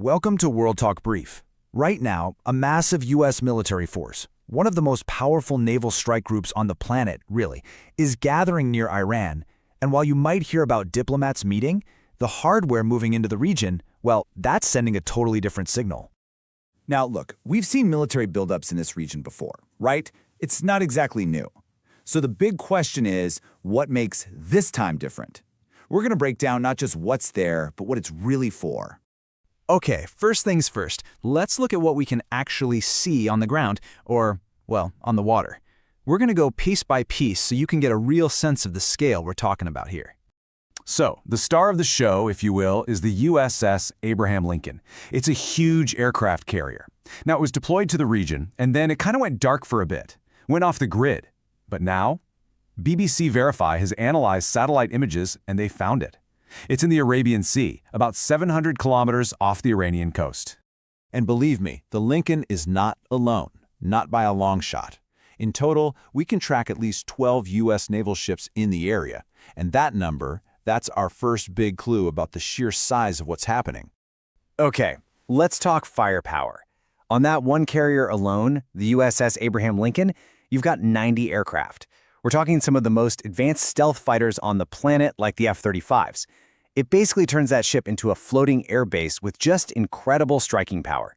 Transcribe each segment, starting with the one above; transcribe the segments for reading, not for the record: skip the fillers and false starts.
Welcome to World Talk Brief. Right now, a massive U.S. military force, one of the most powerful naval strike groups on the planet, really, is gathering near Iran. And while you might hear about diplomats meeting, the hardware moving into the region, well, that's sending a totally different signal. Now, look, we've seen military buildups in this region before, right? It's not exactly new. So the big question is, what makes this time different? We're going to break down not just what's there, but what it's really for. Okay, first things first, let's look at what we can actually see on the ground, or, well, on the water. We're going to go piece by piece so you can get a real sense of the scale we're talking about here. So, the star of the show, if you will, is the USS Abraham Lincoln. It's a huge aircraft carrier. Now, it was deployed to the region, and then it kind of went dark for a bit, went off the grid. But now, BBC Verify has analyzed satellite images, and they found it. It's in the Arabian Sea, about 700 kilometers off the Iranian coast. And believe me, the Lincoln is not alone, not by a long shot. In total, we can track at least 12 U.S. naval ships in the area, and that number, that's our first big clue about the sheer size of what's happening. Okay, let's talk firepower. On that one carrier alone, the USS Abraham Lincoln, you've got 90 aircraft. We're talking some of the most advanced stealth fighters on the planet, like the F-35s. It basically turns that ship into a floating air base with just incredible striking power.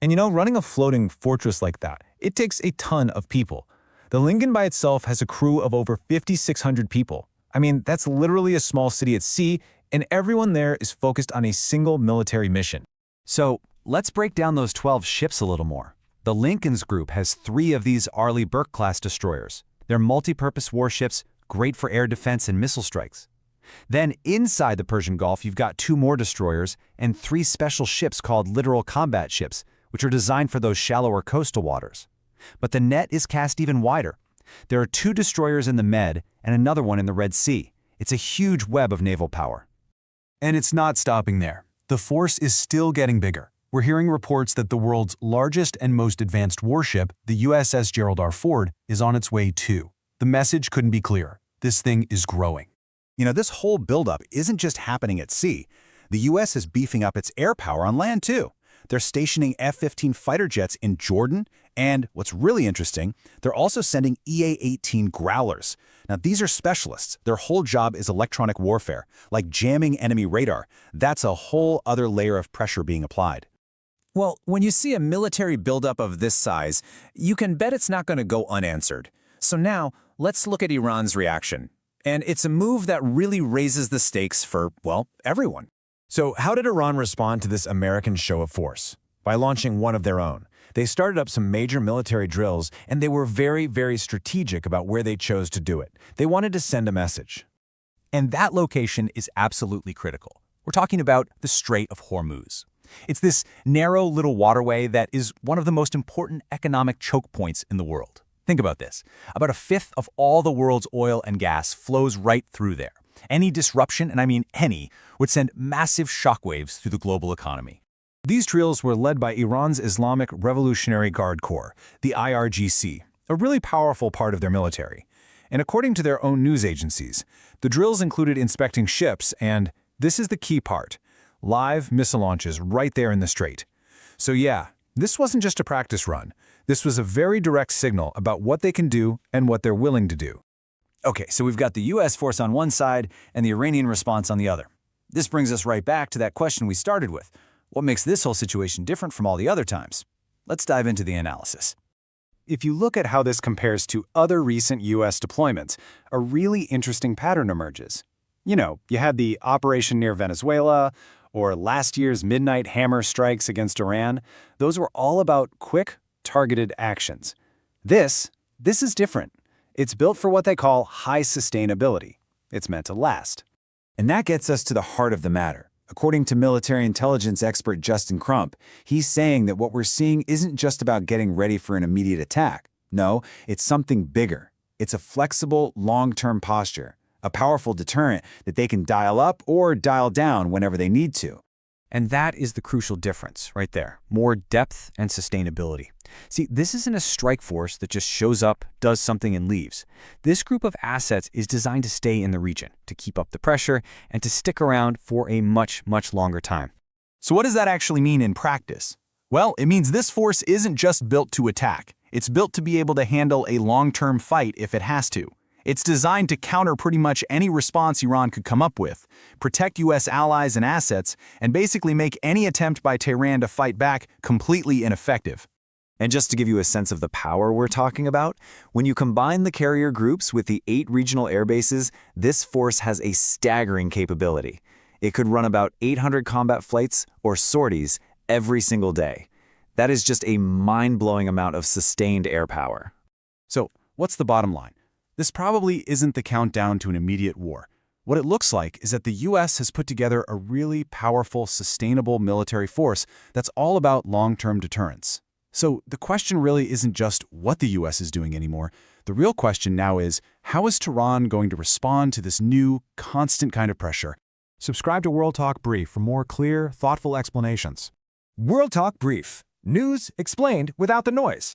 And you know, running a floating fortress like that, it takes a ton of people. The Lincoln by itself has a crew of over 5,600 people. I mean, that's literally a small city at sea, and everyone there is focused on a single military mission. So, let's break down those 12 ships a little more. The Lincoln's group has 3 of these Arleigh Burke-class destroyers. They're multi-purpose warships, great for air defense and missile strikes. Then, inside the Persian Gulf, you've got 2 more destroyers and 3 special ships called littoral combat ships, which are designed for those shallower coastal waters. But the net is cast even wider. There are 2 destroyers in the Med and another one in the Red Sea. It's a huge web of naval power. And it's not stopping there. The force is still getting bigger. We're hearing reports that the world's largest and most advanced warship, the USS Gerald R Ford, is on its way too. The message couldn't be clearer. This thing is growing. You know, this whole buildup isn't just happening at sea. The U.S. is beefing up its air power on land too. They're stationing F-15 fighter jets in Jordan, and what's really interesting, they're also sending EA-18 Growlers. Now, these are specialists. Their whole job is electronic warfare, like jamming enemy radar. That's a whole other layer of pressure being applied. Well, when you see a military buildup of this size, you can bet it's not going to go unanswered. So now, let's look at Iran's reaction. And it's a move that really raises the stakes for, well, everyone. So how did Iran respond to this American show of force? By launching one of their own. They started up some major military drills, and they were very, very strategic about where they chose to do it. They wanted to send a message. And that location is absolutely critical. We're talking about the Strait of Hormuz. It's this narrow little waterway that is one of the most important economic choke points in the world. Think about this. About 1/5 of all the world's oil and gas flows right through there. Any disruption, and I mean any, would send massive shockwaves through the global economy. These drills were led by Iran's Islamic Revolutionary Guard Corps, the IRGC, a really powerful part of their military. And according to their own news agencies, the drills included inspecting ships and, this is the key part, live missile launches right there in the strait. So yeah, this wasn't just a practice run. This was a very direct signal about what they can do and what they're willing to do. Okay, so we've got the U.S. force on one side and the Iranian response on the other. This brings us right back to that question we started with. What makes this whole situation different from all the other times? Let's dive into the analysis. If you look at how this compares to other recent U.S. deployments, a really interesting pattern emerges. You know, you had the operation near Venezuela, or last year's midnight hammer strikes against Iran. Those were all about quick, targeted actions. This is different. It's built for what they call high sustainability. It's meant to last. And that gets us to the heart of the matter. According to military intelligence expert Justin Crump, he's saying that what we're seeing isn't just about getting ready for an immediate attack. No, it's something bigger. It's a flexible, long-term posture, a powerful deterrent that they can dial up or dial down whenever they need to. And that is the crucial difference right there. More depth and sustainability. See, this isn't a strike force that just shows up, does something, and leaves. This group of assets is designed to stay in the region, to keep up the pressure, and to stick around for a much, much longer time. So what does that actually mean in practice? Well, it means this force isn't just built to attack. It's built to be able to handle a long-term fight if it has to. It's designed to counter pretty much any response Iran could come up with, protect U.S. allies and assets, and basically make any attempt by Tehran to fight back completely ineffective. And just to give you a sense of the power we're talking about, when you combine the carrier groups with the 8 regional air bases, this force has a staggering capability. It could run about 800 combat flights, or sorties, every single day. That is just a mind-blowing amount of sustained air power. So, what's the bottom line? This probably isn't the countdown to an immediate war. What it looks like is that the U.S. has put together a really powerful, sustainable military force that's all about long-term deterrence. So the question really isn't just what the U.S. is doing anymore. The real question now is, how is Tehran going to respond to this new, constant kind of pressure? Subscribe to World Talk Brief for more clear, thoughtful explanations. World Talk Brief. News explained without the noise.